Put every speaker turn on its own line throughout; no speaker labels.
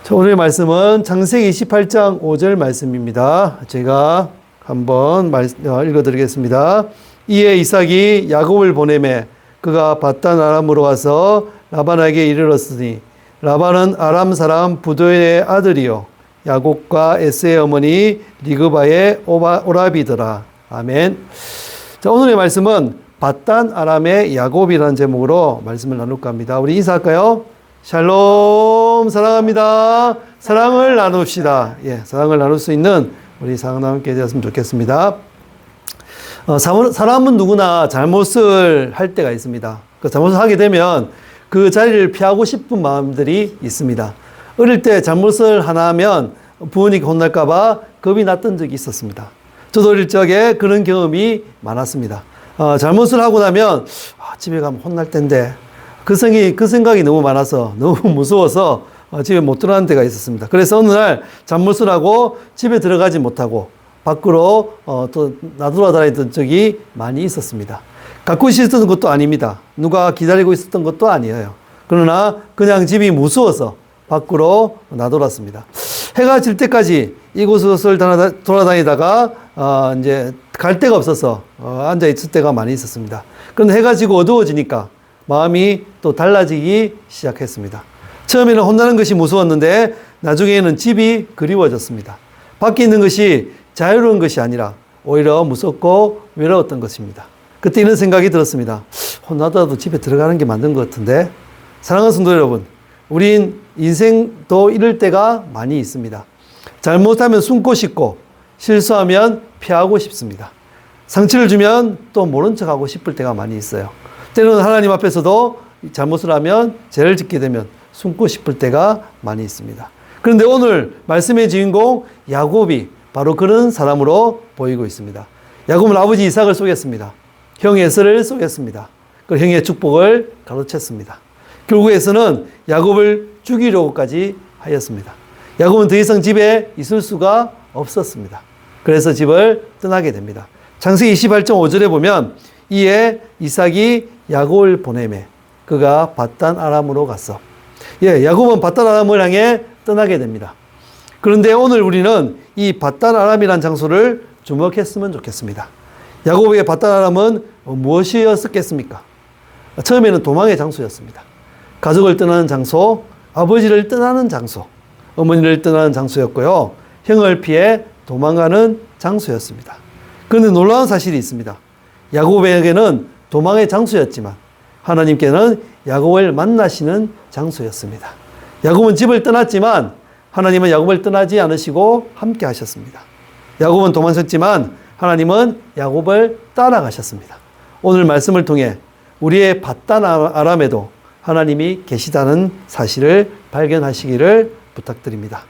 자, 오늘의 말씀은 창세기 28장 5절 말씀입니다. 제가 한번 읽어드리겠습니다. 이에 이삭이 야곱을 보내매 그가 밧단 아람으로 가서 라반에게 이르렀으니 라반은 아람 사람 부두엘의 아들이요 야곱과 에스의 어머니 리그바의 오라비더라. 아멘. 자, 오늘의 말씀은 밧단 아람의 야곱이라는 제목으로 말씀을 나눌까 합니다. 우리 인사할까요? 샬롬, 사랑합니다. 사랑을 나눕시다. 사랑을 나눌 수 있는 우리 사랑하는 함께 되었으면 좋겠습니다. 사람은 누구나 잘못을 할 때가 있습니다. 그 잘못을 하게 되면 그 자리를 피하고 싶은 마음들이 있습니다. 어릴 때 잘못을 하나 하면 부모님께 혼날까봐 겁이 났던 적이 있었습니다. 저도 어릴 적에 그런 경험이 많았습니다. 잘못을 하고 나면 집에 가면 혼날 텐데 그 생각이 너무 많아서 너무 무서워서 집에 못 들어가는 때가 있었습니다. 그래서 어느 날 잘못을 하고 집에 들어가지 못하고 밖으로 또 나돌아다니던 적이 많이 있었습니다. 갖고 있었던 것도 아닙니다. 누가 기다리고 있었던 것도 아니에요. 그러나 그냥 집이 무서워서 밖으로 나돌았습니다. 해가 질 때까지 이곳을 돌아다니다가 이제 갈 데가 없어서 앉아 있을 때가 많이 있었습니다. 그런데 해가 지고 어두워지니까 마음이 또 달라지기 시작했습니다. 처음에는 혼나는 것이 무서웠는데 나중에는 집이 그리워졌습니다. 밖에 있는 것이 자유로운 것이 아니라 오히려 무섭고 외로웠던 것입니다. 그때 이런 생각이 들었습니다. 혼나더라도 집에 들어가는 게 맞는 것 같은데. 사랑하는 성도 여러분, 우린 인생도 이럴 때가 많이 있습니다. 잘못하면 숨고 싶고 실수하면 피하고 싶습니다. 상처를 주면 또 모른 척하고 싶을 때가 많이 있어요. 때로는 하나님 앞에서도 잘못을 하면 죄를 짓게 되면 숨고 싶을 때가 많이 있습니다. 그런데 오늘 말씀의 주인공 야곱이 바로 그런 사람으로 보이고 있습니다. 야곱은 아버지 이삭을 속였습니다. 형 에서를 속였습니다. 그 형의 축복을 가로챘습니다. 결국 에서는 야곱을 죽이려고까지 하였습니다. 야곱은 더 이상 집에 있을 수가 없었습니다. 그래서 집을 떠나게 됩니다. 창세기 28장 5절에 보면 이에 이삭이 야곱을 보내매 그가 밧단 아람으로 갔어. 야곱은 밧단 아람을 향해 떠나게 됩니다. 그런데 오늘 우리는 이 밧단 아람이라는 장소를 주목했으면 좋겠습니다. 야곱에게 밧단 아람은 무엇이었겠습니까? 처음에는 도망의 장소였습니다. 가족을 떠나는 장소, 아버지를 떠나는 장소, 어머니를 떠나는 장소였고요. 형을 피해 도망가는 장소였습니다. 그런데 놀라운 사실이 있습니다. 야곱에게는 도망의 장소였지만 하나님께는 야곱을 만나시는 장소였습니다. 야곱은 집을 떠났지만 하나님은 야곱을 떠나지 않으시고 함께 하셨습니다. 야곱은 도망쳤지만 하나님은 야곱을 따라가셨습니다. 오늘 말씀을 통해 우리의 밧단 아람에도 하나님이 계시다는 사실을 발견하시기를 부탁드립니다.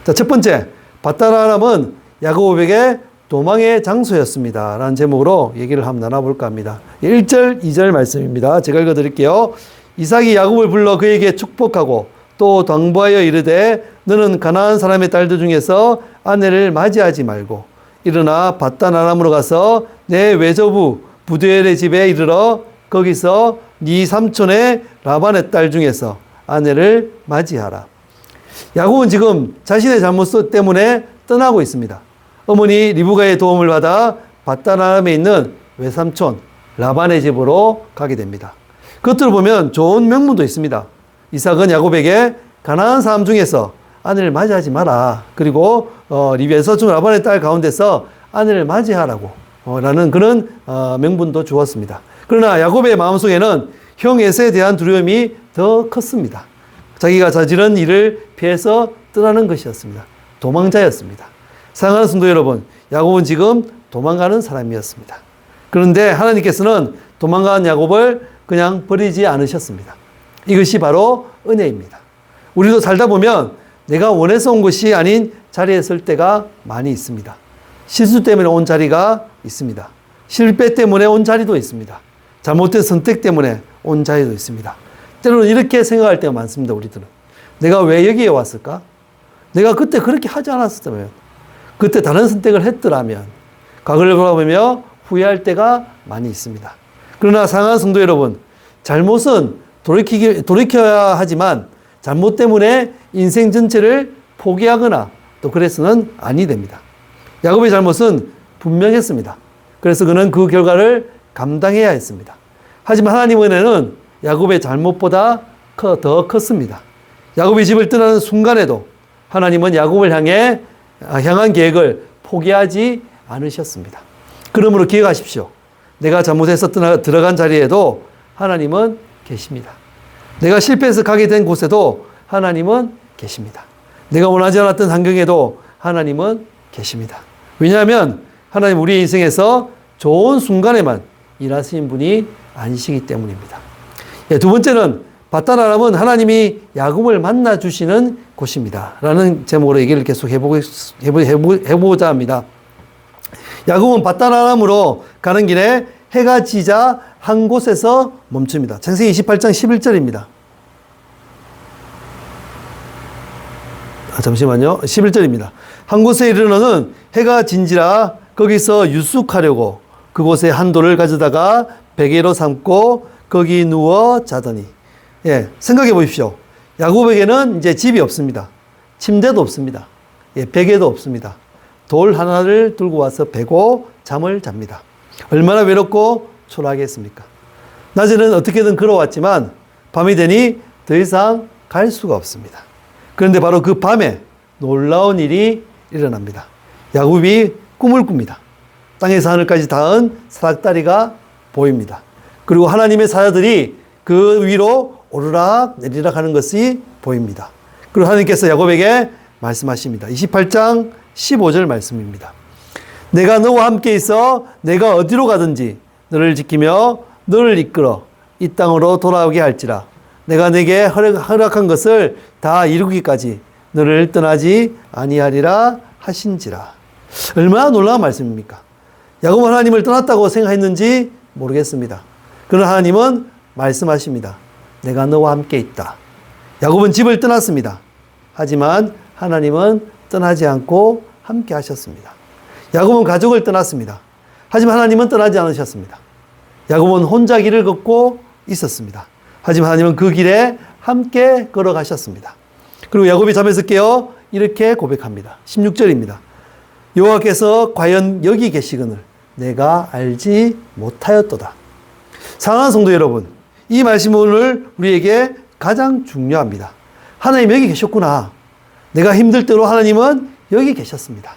자, 첫 번째, 밧단 아람은 야곱에게 도망의 장소였습니다. 라는 제목으로 얘기를 한번 나눠볼까 합니다. 1절, 2절 말씀입니다. 제가 읽어드릴게요. 이삭이 야곱을 불러 그에게 축복하고 또 당부하여 이르되 너는 가나안 사람의 딸들 중에서 아내를 맞이하지 말고 일어나 밧단 아람으로 가서 내 외조부 부두엘의 집에 이르러 거기서 네 삼촌의 라반의 딸 중에서 아내를 맞이하라. 야곱은 지금 자신의 잘못 때문에 떠나고 있습니다. 어머니 리브가의 도움을 받아 밧단 아람에 있는 외삼촌 라반의 집으로 가게 됩니다. 그것들을 보면 좋은 명분도 있습니다. 이삭은 야곱에게 가나안 사람 중에서 아내를 맞이하지 마라. 그리고 외삼촌 라반의 딸 가운데서 아내를 맞이하라고 라는 그런 명분도 주었습니다. 그러나 야곱의 마음속에는 형 에서에 대한 두려움이 더 컸습니다. 자기가 저지른 일을 피해서 떠나는 것이었습니다. 도망자였습니다. 사랑하는 성도 여러분, 야곱은 지금 도망가는 사람이었습니다. 그런데 하나님께서는 도망가는 야곱을 그냥 버리지 않으셨습니다. 이것이 바로 은혜입니다. 우리도 살다 보면 내가 원해서 온 것이 아닌 자리에 설 때가 많이 있습니다. 실수 때문에 온 자리가 있습니다. 실패 때문에 온 자리도 있습니다. 잘못된 선택 때문에 온 자리도 있습니다. 때로는 이렇게 생각할 때가 많습니다. 우리들은 내가 왜 여기에 왔을까? 내가 그때 그렇게 하지 않았었다면, 그때 다른 선택을 했더라면, 과거를 돌아보며 후회할 때가 많이 있습니다. 그러나 사랑하는 성도 여러분, 잘못은 돌이켜야 하지만 잘못 때문에 인생 전체를 포기하거나 또 그래서는 아니 됩니다. 야곱의 잘못은 분명했습니다. 그래서 그는 그 결과를 감당해야 했습니다. 하지만 하나님의 은혜는 야곱의 잘못보다 더 컸습니다. 야곱이 집을 떠나는 순간에도 하나님은 야곱을 향한 계획을 포기하지 않으셨습니다. 그러므로 기억하십시오. 내가 잘못해서 들어간 자리에도 하나님은 계십니다. 내가 실패해서 가게 된 곳에도 하나님은 계십니다. 내가 원하지 않았던 환경에도 하나님은 계십니다. 왜냐하면 하나님 우리의 인생에서 좋은 순간에만 일하시는 분이 아니시기 때문입니다. 두 번째는 밧단 아람은 하나님이 야곱을 만나 주시는 곳입니다. 라는 제목으로 얘기를 계속 해보자 합니다. 야곱은 밧단 아람으로 가는 길에 해가 지자 한 곳에서 멈춥니다. 창세기 28장 11절입니다. 잠시만요. 11절입니다. 한 곳에 이르러는 해가 진지라 거기서 유숙하려고 그곳에 한 돌을 가져다가 베개로 삼고 거기 누워 자더니. 예, 생각해 보십시오. 야곱에게는 이제 집이 없습니다. 침대도 없습니다. 예, 베개도 없습니다. 돌 하나를 들고 와서 베고 잠을 잡니다. 얼마나 외롭고 초라하겠습니까? 낮에는 어떻게든 걸어왔지만 밤이 되니 더 이상 갈 수가 없습니다. 그런데 바로 그 밤에 놀라운 일이 일어납니다. 야곱이 꿈을 꿉니다. 땅에서 하늘까지 닿은 사닥다리가 보입니다. 그리고 하나님의 사자들이 그 위로 오르락 내리락 하는 것이 보입니다. 그리고 하나님께서 야곱에게 말씀하십니다. 28장 15절 말씀입니다. 내가 너와 함께 있어 내가 어디로 가든지 너를 지키며 너를 이끌어 이 땅으로 돌아오게 할지라. 내가 내게 허락한 것을 다 이루기까지 너를 떠나지 아니하리라 하신지라. 얼마나 놀라운 말씀입니까? 야곱은 하나님을 떠났다고 생각했는지 모르겠습니다. 그러나 하나님은 말씀하십니다. 내가 너와 함께 있다. 야곱은 집을 떠났습니다. 하지만 하나님은 떠나지 않고 함께 하셨습니다. 야곱은 가족을 떠났습니다. 하지만 하나님은 떠나지 않으셨습니다. 야곱은 혼자 길을 걷고 있었습니다. 하지만 하나님은 그 길에 함께 걸어가셨습니다. 그리고 야곱이 잠에서 깨어 이렇게 고백합니다. 16절입니다. 여호와께서 과연 여기 계시거늘 내가 알지 못하였도다. 사랑하는 성도 여러분, 이 말씀은 오늘 우리에게 가장 중요합니다. 하나님 여기 계셨구나. 내가 힘들 때로 하나님은 여기 계셨습니다.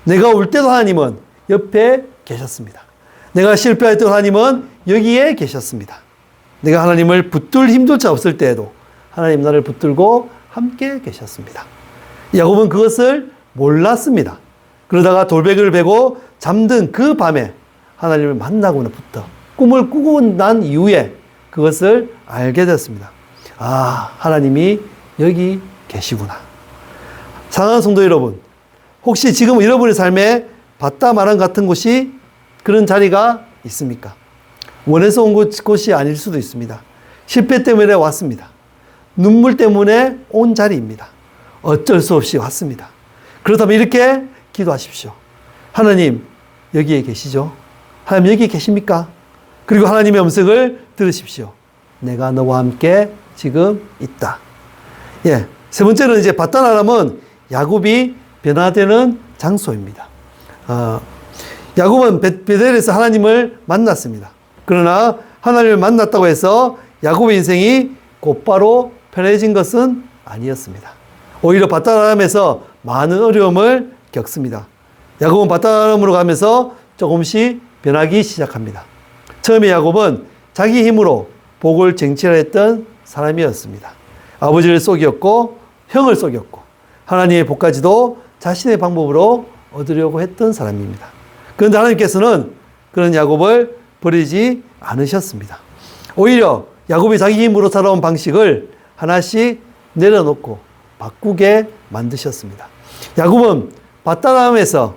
내가 올 때도 하나님은 옆에 계셨습니다. 내가 실패할 때도 하나님은 여기에 계셨습니다. 내가 하나님을 붙들 힘조차 없을 때에도 하나님 나를 붙들고 함께 계셨습니다. 야곱은 그것을 몰랐습니다. 그러다가 돌베개를 베고 잠든 그 밤에 하나님을 만나고부터 꿈을 꾸고 난 이후에 그것을 알게 됐습니다. 아, 하나님이 여기 계시구나. 사랑하는 성도 여러분, 혹시 지금 여러분의 삶에 밧담 아람 같은 곳이 그런 자리가 있습니까? 원해서 온 곳이 아닐 수도 있습니다. 실패 때문에 왔습니다. 눈물 때문에 온 자리입니다. 어쩔 수 없이 왔습니다. 그렇다면 이렇게 기도하십시오. 하나님, 여기에 계시죠? 하나님, 여기 계십니까? 그리고 하나님의 음성을 들으십시오. 내가 너와 함께 지금 있다. 예. 세 번째는 이제 밧단 아람은 야곱이 변화되는 장소입니다. 야곱은 베델에서 하나님을 만났습니다. 그러나 하나님을 만났다고 해서 야곱의 인생이 곧바로 편해진 것은 아니었습니다. 오히려 밧단 아람에서 많은 어려움을 겪습니다. 야곱은 밧단 아람으로 가면서 조금씩 변하기 시작합니다. 처음에 야곱은 자기 힘으로 복을 쟁취하였던 사람이었습니다. 아버지를 속였고 형을 속였고 하나님의 복까지도 자신의 방법으로 얻으려고 했던 사람입니다. 그런데 하나님께서는 그런 야곱을 버리지 않으셨습니다. 오히려 야곱이 자기 힘으로 살아온 방식을 하나씩 내려놓고 바꾸게 만드셨습니다. 야곱은 밧단 아람에서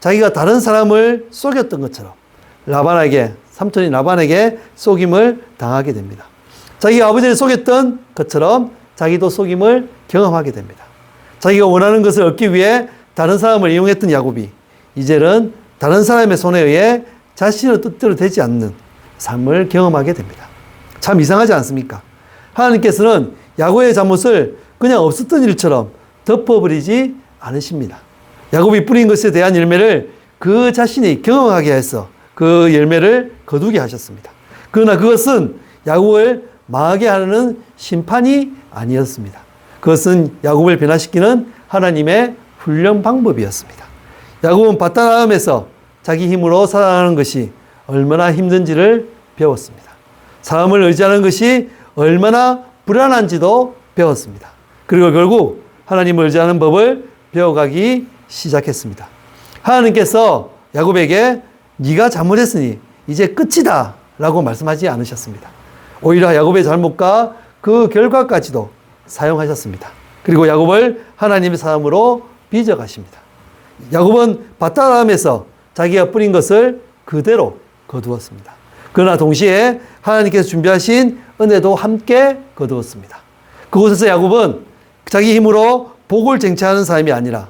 자기가 다른 사람을 속였던 것처럼 삼촌이 라반에게 속임을 당하게 됩니다. 자기가 아버지를 속였던 것처럼 자기도 속임을 경험하게 됩니다. 자기가 원하는 것을 얻기 위해 다른 사람을 이용했던 야곱이 이제는 다른 사람의 손에 의해 자신의 뜻대로 되지 않는 삶을 경험하게 됩니다. 참 이상하지 않습니까? 하나님께서는 야곱의 잘못을 그냥 없었던 일처럼 덮어버리지 않으십니다. 야곱이 뿌린 것에 대한 열매를 그 자신이 경험하게 해서 그 열매를 거두게 하셨습니다. 그러나 그것은 야곱을 망하게 하는 심판이 아니었습니다. 그것은 야곱을 변화시키는 하나님의 훈련 방법이었습니다. 야곱은 밧다람에서 자기 힘으로 살아가는 것이 얼마나 힘든지를 배웠습니다. 사람을 의지하는 것이 얼마나 불안한지도 배웠습니다. 그리고 결국 하나님을 의지하는 법을 배워가기 시작했습니다. 하나님께서 야곱에게 네가 잘못했으니 이제 끝이다 라고 말씀하지 않으셨습니다. 오히려 야곱의 잘못과 그 결과까지도 사용하셨습니다. 그리고 야곱을 하나님의 사람으로 빚어가십니다. 야곱은 밧다람에서 자기가 뿌린 것을 그대로 거두었습니다. 그러나 동시에 하나님께서 준비하신 은혜도 함께 거두었습니다. 그곳에서 야곱은 자기 힘으로 복을 쟁취하는 사람이 아니라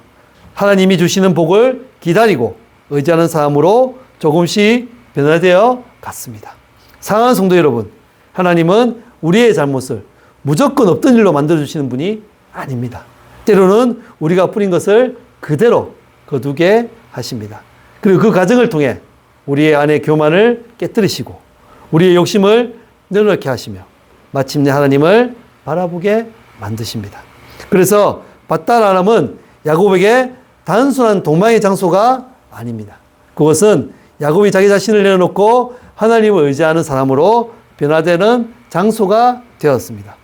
하나님이 주시는 복을 기다리고 의지하는 사람으로 조금씩 변화되어 갔습니다. 사랑하는 성도 여러분, 하나님은 우리의 잘못을 무조건 없던 일로 만들어주시는 분이 아닙니다. 때로는 우리가 뿌린 것을 그대로 거두게 하십니다. 그리고 그 과정을 통해 우리의 안의 교만을 깨뜨리시고 우리의 욕심을 내려놓게 하시며 마침내 하나님을 바라보게 만드십니다. 그래서 밧다람은 야곱에게 단순한 도망의 장소가 아닙니다. 그것은 야곱이 자기 자신을 내려놓고 하나님을 의지하는 사람으로 변화되는 장소가 되었습니다.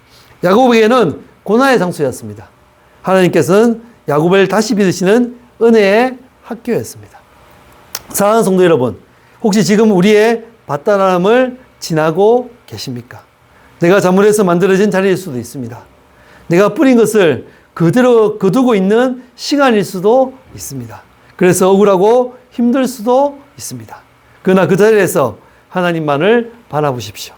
야곱에게는 고난의 장소였습니다. 하나님께서는 야곱을 다시 빚으시는 은혜의 학교였습니다. 사랑하는 성도 여러분, 혹시 지금 우리의 밧다람을 지나고 계십니까? 내가 잘못해서 만들어진 자리일 수도 있습니다. 내가 뿌린 것을 그대로 거두고 있는 시간일 수도 있습니다. 그래서 억울하고 힘들 수도 있습니다. 그러나 그 자리에서 하나님만을 바라보십시오.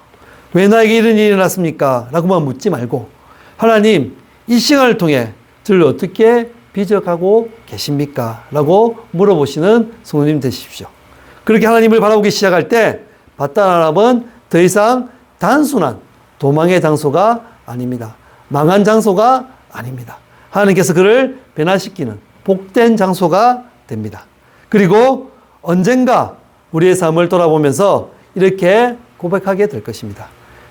왜 나에게 이런 일이 일어났습니까? 라고만 묻지 말고 하나님, 이 시간을 통해 저를 어떻게 빚어가고 계십니까? 라고 물어보시는 성도님 되십시오. 그렇게 하나님을 바라보기 시작할 때 밧다람은 더 이상 단순한 도망의 장소가 아닙니다. 망한 장소가 아닙니다. 하나님께서 그를 변화시키는 복된 장소가 됩니다. 그리고 언젠가 우리의 삶을 돌아보면서 이렇게 고백하게 될 것입니다.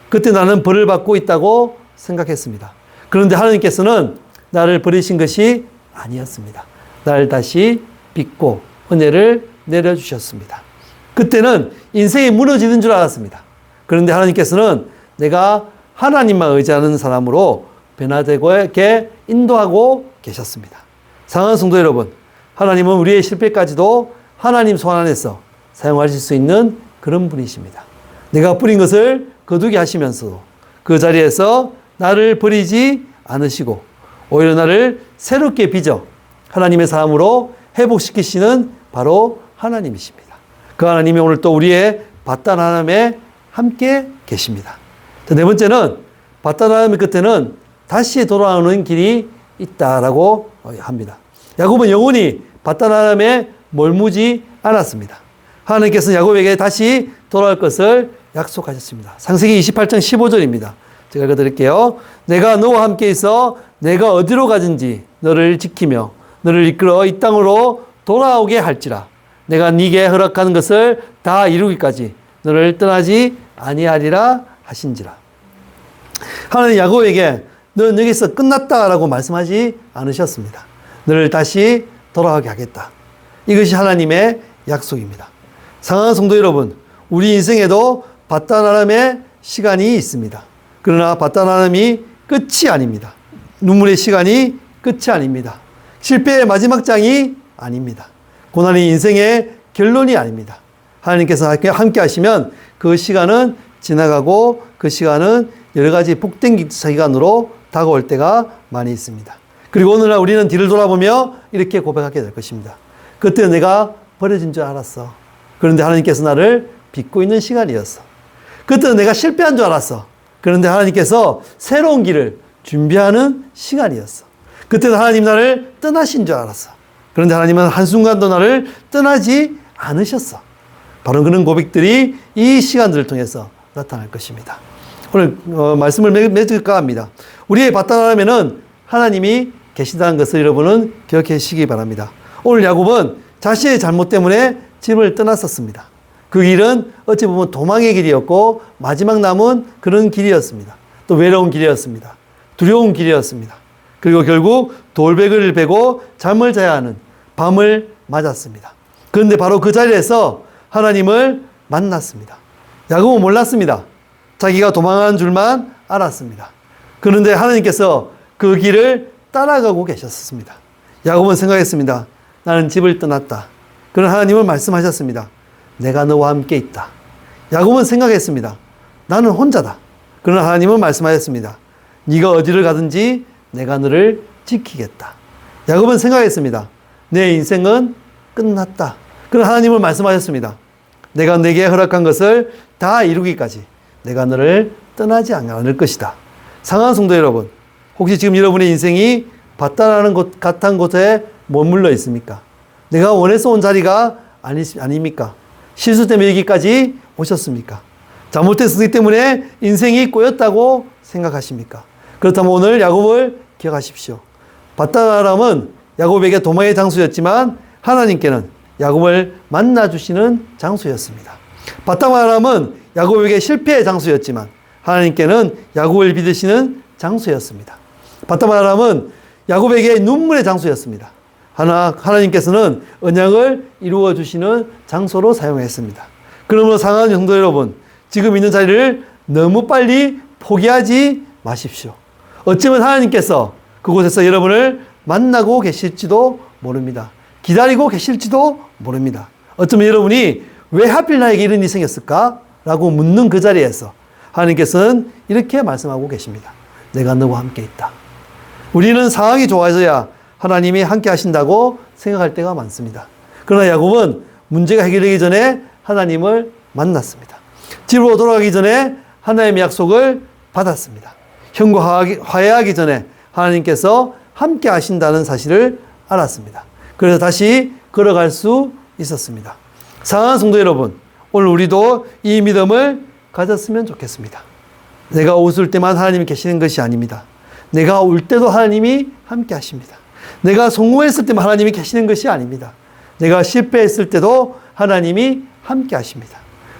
그때 나는 벌을 받고 있다고 생각했습니다. 그런데 하나님께서는 나를 버리신 것이 아니었습니다. 나를 다시 빚고 은혜를 내려주셨습니다. 그때는 인생이 무너지는 줄 알았습니다. 그런데 하나님께서는 내가 하나님만 의지하는 사람으로 변화되게 인도하고 계셨습니다. 사랑하는 성도 여러분, 하나님은 우리의 실패까지도 하나님 손 안에서 사용하실 수 있는 그런 분이십니다. 내가 뿌린 것을 거두게 하시면서도 그 자리에서 나를 버리지 않으시고 오히려 나를 새롭게 빚어 하나님의 사람으로 회복시키시는 바로 하나님이십니다. 그 하나님이 오늘 또 우리의 밧다람에 함께 계십니다. 네 번째는 밧다람의 끝에는 다시 돌아오는 길이 있다라고 합니다. 야곱은 영원히 밧다람에 멀무지 않았습니다. 하나님께서는 야곱에게 다시 돌아올 것을 약속하셨습니다. 창세기 28장 15절입니다. 제가 읽어드릴게요. 내가 너와 함께 있어 내가 어디로 가든지 너를 지키며 너를 이끌어 이 땅으로 돌아오게 할지라. 내가 네게 허락하는 것을 다 이루기까지 너를 떠나지 아니하리라 하신지라. 하나님 야곱에게 너는 여기서 끝났다라고 말씀하지 않으셨습니다. 너를 다시 돌아오게 하겠다. 이것이 하나님의 약속입니다. 사랑하는 성도 여러분, 우리 인생에도 밧다람의 시간이 있습니다. 그러나 밧다람이 끝이 아닙니다. 눈물의 시간이 끝이 아닙니다. 실패의 마지막 장이 아닙니다. 고난이 인생의 결론이 아닙니다. 하나님께서 함께 하시면 그 시간은 지나가고 그 시간은 여러 가지 복된 시간으로 다가올 때가 많이 있습니다. 그리고 오늘날 우리는 뒤를 돌아보며 이렇게 고백하게 될 것입니다. 그때 내가 버려진 줄 알았어. 그런데 하나님께서 나를 빚고 있는 시간이었어. 그때는 내가 실패한 줄 알았어. 그런데 하나님께서 새로운 길을 준비하는 시간이었어. 그때는 하나님 나를 떠나신 줄 알았어. 그런데 하나님은 한순간도 나를 떠나지 않으셨어. 바로 그런 고백들이 이 시간들을 통해서 나타날 것입니다. 오늘 말씀을 맺을까 합니다. 우리의 바다라면은 하나님이 계시다는 것을 여러분은 기억하시기 바랍니다. 오늘 야곱은 자신의 잘못 때문에 집을 떠났었습니다. 그 길은 어찌 보면 도망의 길이었고 마지막 남은 그런 길이었습니다. 또 외로운 길이었습니다. 두려운 길이었습니다. 그리고 결국 돌베개를 베고 잠을 자야 하는 밤을 맞았습니다. 그런데 바로 그 자리에서 하나님을 만났습니다. 야곱은 몰랐습니다. 자기가 도망하는 줄만 알았습니다. 그런데 하나님께서 그 길을 따라가고 계셨습니다. 야곱은 생각했습니다. 나는 집을 떠났다. 그런 하나님은 말씀하셨습니다. 내가 너와 함께 있다. 야곱은 생각했습니다. 나는 혼자다. 그러나 하나님은 말씀하셨습니다. 네가 어디를 가든지 내가 너를 지키겠다. 야곱은 생각했습니다. 내 인생은 끝났다. 그러나 하나님은 말씀하셨습니다. 내가 내게 허락한 것을 다 이루기까지 내가 너를 떠나지 않을 것이다. 사랑하는 성도 여러분, 혹시 지금 여러분의 인생이 바다라는 곳 같은 곳에 머물러 있습니까? 내가 원해서 온 자리가 아닙니까? 실수 때문에 여기까지 오셨습니까? 잘못했기 때문에 인생이 꼬였다고 생각하십니까? 그렇다면 오늘 야곱을 기억하십시오. 바다람은 야곱에게 도망의 장소였지만 하나님께는 야곱을 만나주시는 장소였습니다. 바다람은 야곱에게 실패의 장소였지만 하나님께는 야곱을 믿으시는 장소였습니다. 바다람은 야곱에게 눈물의 장소였습니다. 하나님께서는 언약을 이루어 주시는 장소로 사용했습니다. 그러므로 사랑하는 성도 여러분, 지금 있는 자리를 너무 빨리 포기하지 마십시오. 어쩌면 하나님께서 그곳에서 여러분을 만나고 계실지도 모릅니다. 기다리고 계실지도 모릅니다. 어쩌면 여러분이 왜 하필 나에게 이런 일이 생겼을까? 라고 묻는 그 자리에서 하나님께서는 이렇게 말씀하고 계십니다. 내가 너와 함께 있다. 우리는 상황이 좋아져야 하나님이 함께 하신다고 생각할 때가 많습니다. 그러나 야곱은 문제가 해결되기 전에 하나님을 만났습니다. 집으로 돌아가기 전에 하나님의 약속을 받았습니다. 형과 화해하기 전에 하나님께서 함께 하신다는 사실을 알았습니다. 그래서 다시 걸어갈 수 있었습니다. 사랑하는 성도 여러분, 오늘 우리도 이 믿음을 가졌으면 좋겠습니다. 내가 웃을 때만 하나님이 계시는 것이 아닙니다. 내가 울 때도 하나님이 함께 하십니다. 내가 성공했을 때만 하나님이 계시는 것이 아닙니다. 내가 실패했을 때도 하나님이 함께 하십니다.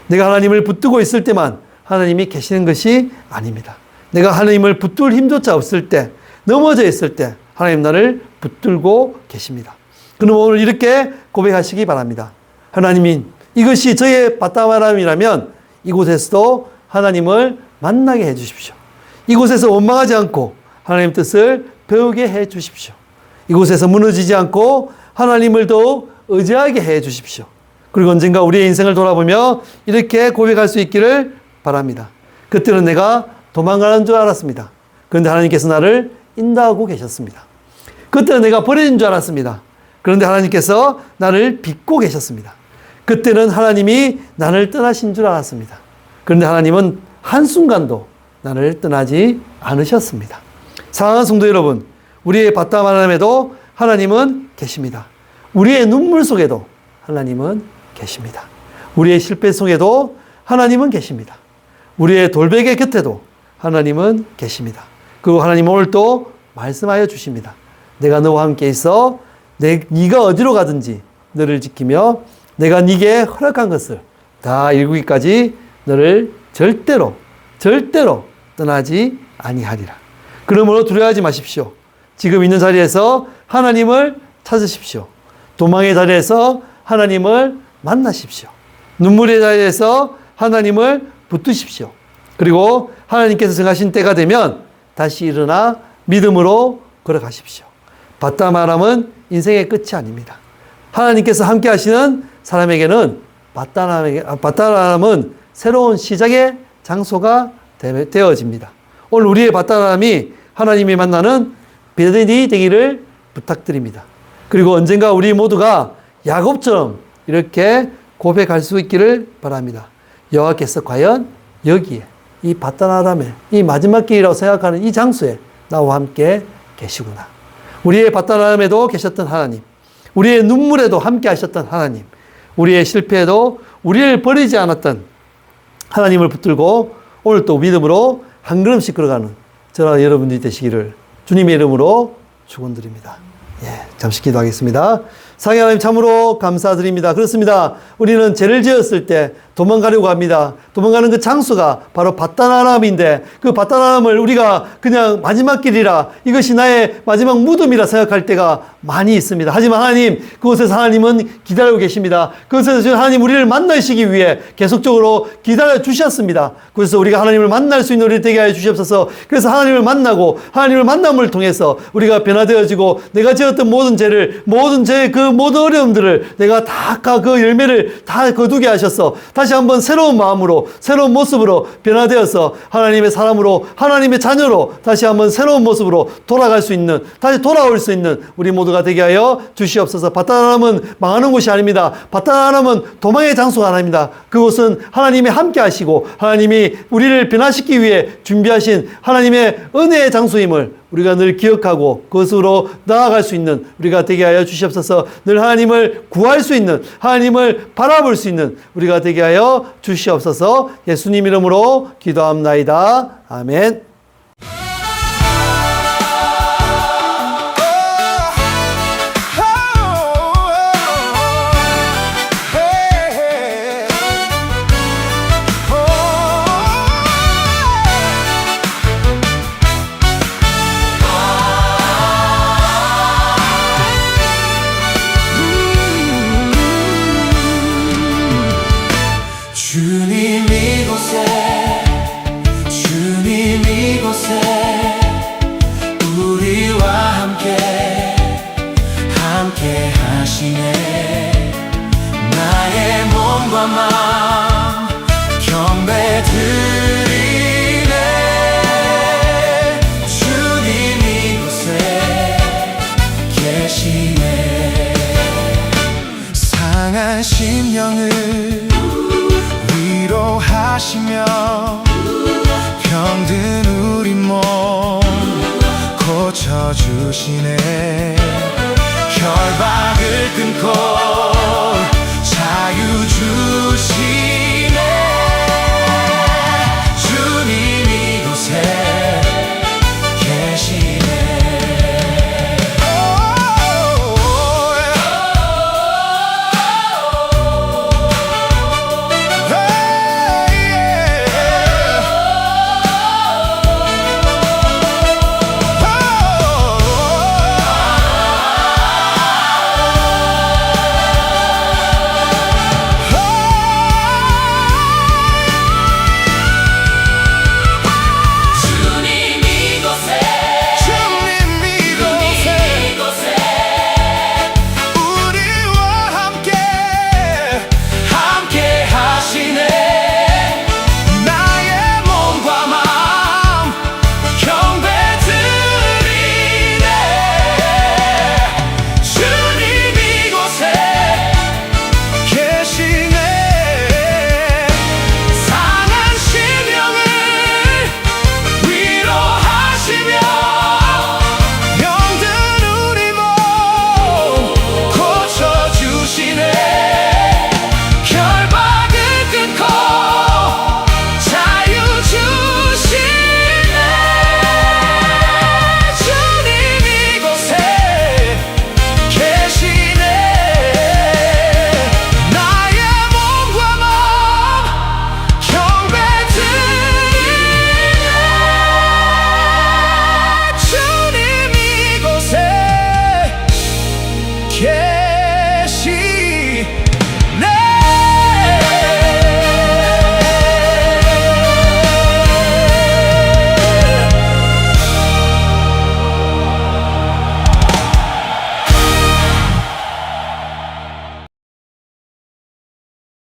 내가 하나님을 붙들고 있을 때만 하나님이 계시는 것이 아닙니다. 내가 하나님을 붙들 힘조차 없을 때, 넘어져 있을 때 하나님 나를 붙들고 계십니다. 그럼 오늘 이렇게 고백하시기 바랍니다. 하나님이 이것이 저의 바다바람이라면 이곳에서도 하나님을 만나게 해 주십시오. 이곳에서 원망하지 않고 하나님 뜻을 배우게 해 주십시오. 이곳에서 무너지지 않고 하나님을 더욱 의지하게 해 주십시오. 그리고 언젠가 우리의 인생을 돌아보며 이렇게 고백할 수 있기를 바랍니다. 그때는 내가 도망가는 줄 알았습니다. 그런데 하나님께서 나를 인도하고 계셨습니다. 그때는 내가 버려진 줄 알았습니다. 그런데 하나님께서 나를 빚고 계셨습니다. 그때는 하나님이 나를 떠나신 줄 알았습니다. 그런데 하나님은 한순간도 나를 떠나지 않으셨습니다. 사랑하는 성도 여러분, 우리의 바다바람에도 하나님은 계십니다. 우리의 눈물 속에도 하나님은 계십니다. 우리의 실패 속에도 하나님은 계십니다. 우리의 돌베개 곁에도 하나님은 계십니다. 그리고 하나님은 오늘 또 말씀하여 주십니다. 내가 너와 함께 있어 네가 어디로 가든지 너를 지키며 내가 네게 허락한 것을 다 이루기까지 너를 절대로 떠나지 아니하리라. 그러므로 두려워하지 마십시오. 지금 있는 자리에서 하나님을 찾으십시오. 도망의 자리에서 하나님을 만나십시오. 눈물의 자리에서 하나님을 붙드십시오. 그리고 하나님께서 정하신 때가 되면 다시 일어나 믿음으로 걸어가십시오. 바다바람은 인생의 끝이 아닙니다. 하나님께서 함께 하시는 사람에게는 바다바람은 새로운 시작의 장소가 되어집니다. 오늘 우리의 바다바람이 하나님이 만나는 배들이 되기를 부탁드립니다. 그리고 언젠가 우리 모두가 야곱처럼 이렇게 고백할 수 있기를 바랍니다. 여호와께서 과연 여기에 이 바다바람에 이 마지막 길이라고 생각하는 이 장소에 나와 함께 계시구나. 우리의 바다바람에도 계셨던 하나님, 우리의 눈물에도 함께 하셨던 하나님, 우리의 실패에도 우리를 버리지 않았던 하나님을 붙들고 오늘 또 믿음으로 한 걸음씩 걸어가는 저와 여러분들이 되시기를 주님의 이름으로 축원드립니다. 잠시 기도하겠습니다. 사랑의 하나님 참으로 감사드립니다. 그렇습니다. 우리는 죄를 지었을 때 도망가려고 합니다. 도망가는 그 장소가 바로 밧단아람인데 그 밧단아람을 우리가 그냥 마지막 길이라 이것이 나의 마지막 무덤이라 생각할 때가 많이 있습니다. 하지만 하나님 그곳에서 하나님은 기다리고 계십니다. 그곳에서 하나님 우리를 만나시기 위해 계속적으로 기다려 주셨습니다. 그래서 우리가 하나님을 만날 수 있는 우리 되게 하여 주시옵소서. 그래서 하나님을 만나고 하나님을 만남을 통해서 우리가 변화되어지고 내가 지었던 모든 죄를 모든 죄의 그 모든 어려움들을 내가 다 그 열매를 다 거두게 하셔서 다시 한번 새로운 마음으로 새로운 모습으로 변화되어서 하나님의 사람으로 하나님의 자녀로 다시 한번 새로운 모습으로 돌아갈 수 있는 다시 돌아올 수 있는 우리 모두가 되게 하여 주시옵소서. 밧단아람은 망하는 곳이 아닙니다. 밧단아람은 도망의 장소가 아닙니다. 그곳은 하나님이 함께 하시고 하나님이 우리를 변화시키기 위해 준비하신 하나님의 은혜의 장소임을 우리가 늘 기억하고 그것으로 나아갈 수 있는 우리가 되게 하여 주시옵소서. 늘 하나님을 구할 수 있는 하나님을 바라볼 수 있는 우리가 되게 하여 주시옵소서. 예수님 이름으로 기도합나이다. 아멘.
주님 이곳에 우리와 함께 하시네. 나의 몸과 마음 경배 드리네. 주님 이곳에 계시네. 상한 심령을 위로하시며 병든 우리 몸 고쳐주시네. 결박을 끊고